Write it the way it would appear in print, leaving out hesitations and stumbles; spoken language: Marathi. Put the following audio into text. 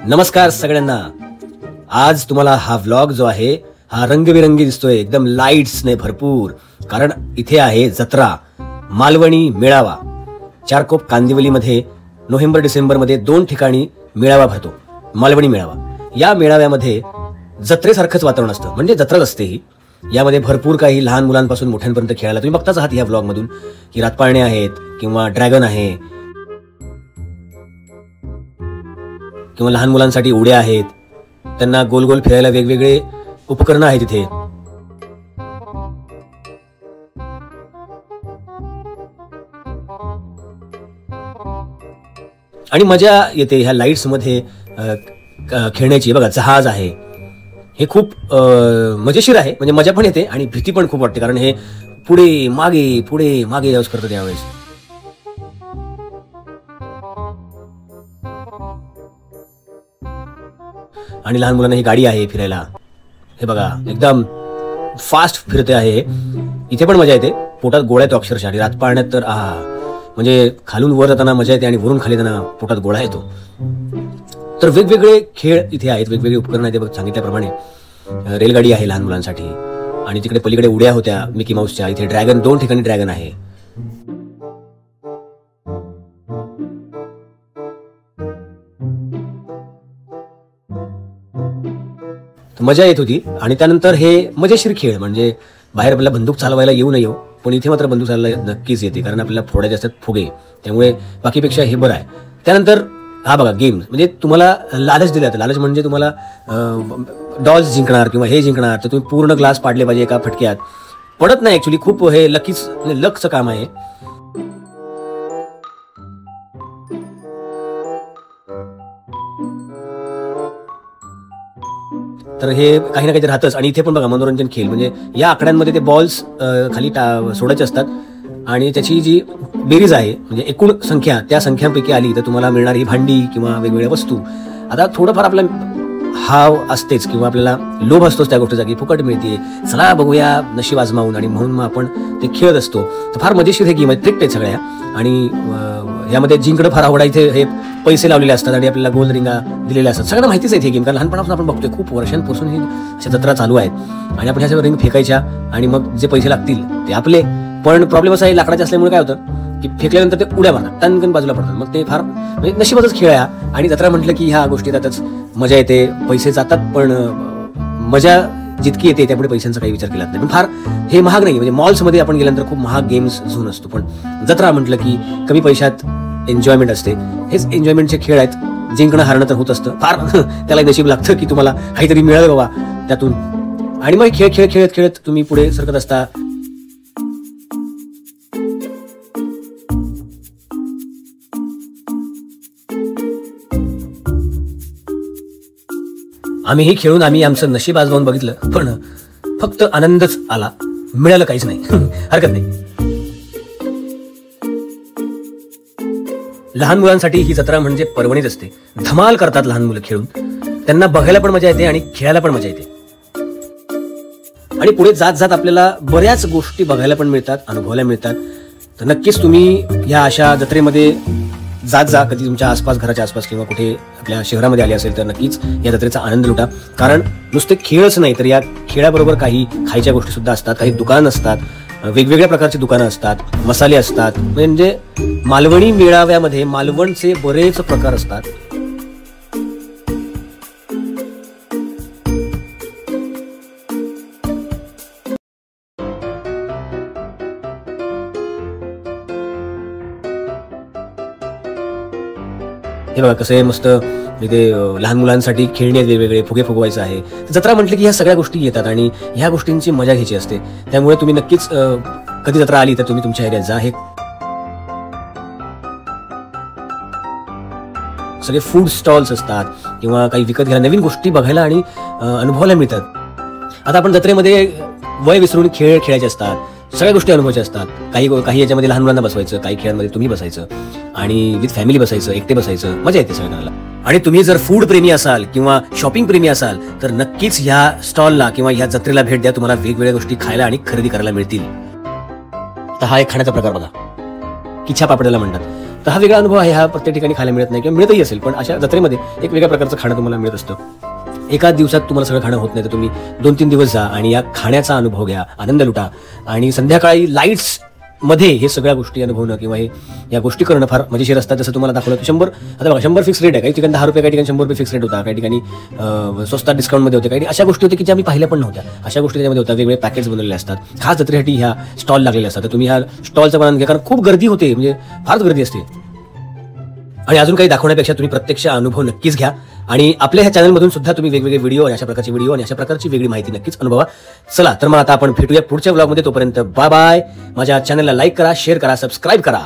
नमस्कार सगळ्यांना. आज तुम्हाला हा व्लॉग जो आहे हा रंगबिरंगी दिसतोय, एकदम लाईट्सने भरपूर. कारण इथे आहे जत्रा, मालवणी मेळावा. चारकोप कांदिवलीमध्ये नोव्हेंबर डिसेंबर मध्ये 2 ठिकाणी मेळावा भरतो, मालवणी मेळावा. या मेळाव्यामध्ये जत्रेसारखंच वातावरण असतं, म्हणजे जत्राच असते ही. यामध्ये भरपूर काही लहान मुलांपासून मोठ्यांपर्यंत खेळायला तुम्ही बघताच आहात या व्लॉग मधून, की रातपाळणे आहेत किंवा ड्रॅगन आहे किंवा लहान मुलांसाठी उड्या आहेत. त्यांना गोल गोल फिरायला वेगवेगळे उपकरणं आहेत इथे. आणि मजा येते ह्या लाईट्स मध्ये खेळण्याची. बघा, जहाज आहे, हे खूप मजेशीर आहे. म्हणजे मजा पण येते आणि भीती पण खूप वाटते, कारण हे पुढे मागे जाऊस करतं त्यावेळेस. आणि लहान मुलांना ही गाडी आहे फिरायला. हे बघा, एकदम फास्ट फिरते आहे. इथे पण मजा येते. पोटात गोळा येतो अक्षरशः. आणि रातपाळण्यात तर म्हणजे खालून वर जाताना मजा येते आणि वरून खाली जाताना पोटात गोळा येतो. तर वेगवेगळे खेळ इथे आहेत, वेगवेगळे उपकरण आहेत. सांगितल्याप्रमाणे रेलगाडी आहे लहान मुलांसाठी. आणि तिकडे पलीकडे उड्या होत्या मिकी माऊसच्या. इथे ड्रॅगन, 2 ठिकाणी ड्रॅगन आहे. मजा येत होती. आणि त्यानंतर हे मजेशीर खेळ, म्हणजे बाहेर आपल्याला बंदूक चालवायला येऊ नये, पण इथे मात्र बंदूक चालवायला नक्कीच येते, कारण आपल्याला फोडायचे असतात फुगे. त्यामुळे बाकीपेक्षा हे बरं आहे. त्यानंतर हा बघा गेम्स, म्हणजे तुम्हाला लालच दिला जातं. लालच म्हणजे तुम्हाला डॉल्स जिंकणार किंवा हे जिंकणार, तर तुम्ही पूर्ण ग्लास पाडले पाहिजे एका फटक्यात. पडत नाही ऍक्च्युली, खूप हे लकचं काम आहे. तर हे काही ना काही राहतच. आणि इथे पण बघा मनोरंजन खेळ, म्हणजे या आकड्यांमध्ये ते बॉल्स खाली सोडायचे असतात आणि त्याची जी बेरीज आहे, म्हणजे एकूण संख्या, त्या संख्यांपैकी आली तर तुम्हाला मिळणार ही भांडी किंवा वेगवेगळ्या वस्तू. आता थोडंफार आपला हाव असतेच किंवा आपल्याला लोभ असतोच त्या गोष्टीचा, की फुकट मिळते, चला बघूया नशीब आजमावून. आणि म्हणून मग आपण ते खेळत असतो. तर फार मजेशीर हे गेम आहे, ट्रिक्ट आहेत सगळ्या. आणि यामध्ये जिंकणं फार आवडा. इथे हे पैसे लावलेले असतात आणि आपल्याला गोल रिंगा दिलेल्या असतात. सगळ्यांना माहितीच आहे हे गेम, कारण लहानपणापासून आपण बघतोय, खूप वर्षांपासून ही अशा जत्रा चालू आहेत. आणि आपण ह्या रिंग फेकायच्या आणि मग जे पैसे लागतील ते आपले. पण प्रॉब्लेम असा आहे, लाकडाचे असल्यामुळे काय होतं की फेकल्यानंतर ते उड्या मारतात, टनकन बाजूला पडतात. मग ते फार म्हणजे नशिबाचाच खेळ आहे. आणि जत्रा म्हटलं की ह्या गोष्टी येतातच, मजा येते, पैसे जातात, पण मजा जितकी येते त्यापुढे पैशांचा काही विचार केला नाही. पण फार हे महाग नाही, म्हणजे मॉल्समध्ये आपण गेल्यानंतर खूप महाग गेम्स झोन असतो. पण जत्रा म्हटलं की कमी पैशात एन्जॉयमेंट असते. हेच एन्जॉयमेंटचे खेळ आहेत. जिंकणं हारणं तर होत असतं, फार त्याला नशीब लागतं की तुम्हाला काहीतरी मिळालं बाबा त्यातून. आणि मग खेळ खेळत तुम्ही पुढे सरकत असता. आम्हीही खेळून आमचं नशीब आजमावून बघितलं, पण फक्त आनंदच आला, मिळालं काहीच नाही. हरकत नाही. लहान मुलांसाठी ही जत्रा म्हणजे पर्वणीच असते. धमाल करतात लहान मुलं खेळून. त्यांना बघायला पण मजा येते आणि खेळायला पण मजा येते. आणि पुढे जात जात आपल्याला बऱ्याच गोष्टी बघायला पण मिळतात, अनुभवायला मिळतात. तर नक्कीच तुम्ही या अशा जत्रेमध्ये जात जा. कधी तुमच्या आसपास, घराच्या आसपास किंवा कुठे आपल्या शहरामध्ये आले असेल तर नक्कीच या जत्रेचा आनंद लुटा. कारण नुसते खेळच नाही, तर या खेळाबरोबर काही खायच्या गोष्टी सुद्धा असतात, काही दुकान असतात, वेगवेगळ्या प्रकारची दुकानं असतात, मसाले असतात. म्हणजे मालवणी मेळाव्यामध्ये मालवणचे बरेच प्रकार असतात. हे बघा कसं आहे मस्त. इथे लहान मुलांसाठी खेळणे वेगवेगळे, फुगे फुगवायचं आहे. जत्रा म्हटलं की ह्या सगळ्या गोष्टी येतात आणि ह्या गोष्टींची मजा घ्यायची असते. त्यामुळे तुम्ही नक्कीच कधी जत्रा आली तर तुम्ही तुमच्या एरियात जा. हे सगळे फूड स्टॉल्स असतात किंवा काही विकत घ्यायला, नवीन गोष्टी बघायला आणि अनुभवायला मिळतात. आता आपण जत्रेमध्ये वय विसरून खेळ खेळायचे असतात, सगळ्या गोष्टी अनुभवायच्या असतात. काही याच्यामध्ये लहान मुलांना बसवायचं, काही खेळांमध्ये तुम्ही बसायचं आणि विथ फॅमिली बसायचं, एकटे बसायचं, मजा येते सगळ्यांना. आणि तुम्ही जर फूड प्रेमी असाल किंवा शॉपिंग प्रेमी असाल तर नक्कीच ह्या स्टॉलला किंवा ह्या जत्रेला भेट द्या. तुम्हाला वेगवेगळ्या गोष्टी खायला आणि खरेदी करायला मिळतील. तर हा एक खाण्याचा प्रकार बघा, किच्छा पापड्याला म्हणतात. तर हा वेगळा अनुभव आहे, हा प्रत्येक ठिकाणी खायला मिळत नाही किंवा मिळतही असेल, पण अशा जत्रेमध्ये एक वेगळ्या प्रकारचं खाणं तुम्हाला मिळत असतं. एका दिवसात तुम्हाला सगळं खाणं होत नाही, तर तुम्ही 2-3 दिवस जा आणि या खाण्याचा अनुभव घ्या, आनंद लुटा. आणि संध्याकाळी लाईट्स मध्ये हे सगळ्या गोष्टी अनुभवणं किंवा हे या गोष्टी करणं फार मजेशीर असतात. जसं तुम्हाला दाखवलं की 100, आता बघा 100 फिक्स रेट आहे, काही ठिकाणी 10 रुपये, काही ठिकाणी 100 रुपये फिक्स रेट होता, काही ठिकाणी स्वस्तात डिस्काउंटमध्ये होते, काही अशा गोष्टी होत्या की ज्या मी पाहिल्या पण नव्हत्या. अशा गोष्टी त्याच्यामध्ये होत्या, वेगवेगळे पॅकेट्स बनवलेले असतात, खास जत्रेसाठी ह्या स्टॉल लागलेले असतात. तर तुम्ही ह्या स्टॉलचा आनंद घ्या, कारण खूप गर्दी होते, म्हणजे फारच गर्दी असते. आणि अजून काही दाखवण्यापेक्षा तुम्ही प्रत्यक्ष अनुभव नक्कीच घ्या. आणि आपल्या ह्या चॅनलमधून सुद्धा तुम्ही वेगवेगळे व्हिडिओ आणि अशा प्रकारचे व्हिडिओ आणि अशा प्रकारची वेगळी माहिती नक्कीच अनुभवा. चला तर मग आता आपण भेटूया पुढच्या व्लॉगमध्ये. तोपर्यंत बाय बाय. माझ्या चॅनलला लाईक करा, शेअर करा, सबस्क्राईब करा.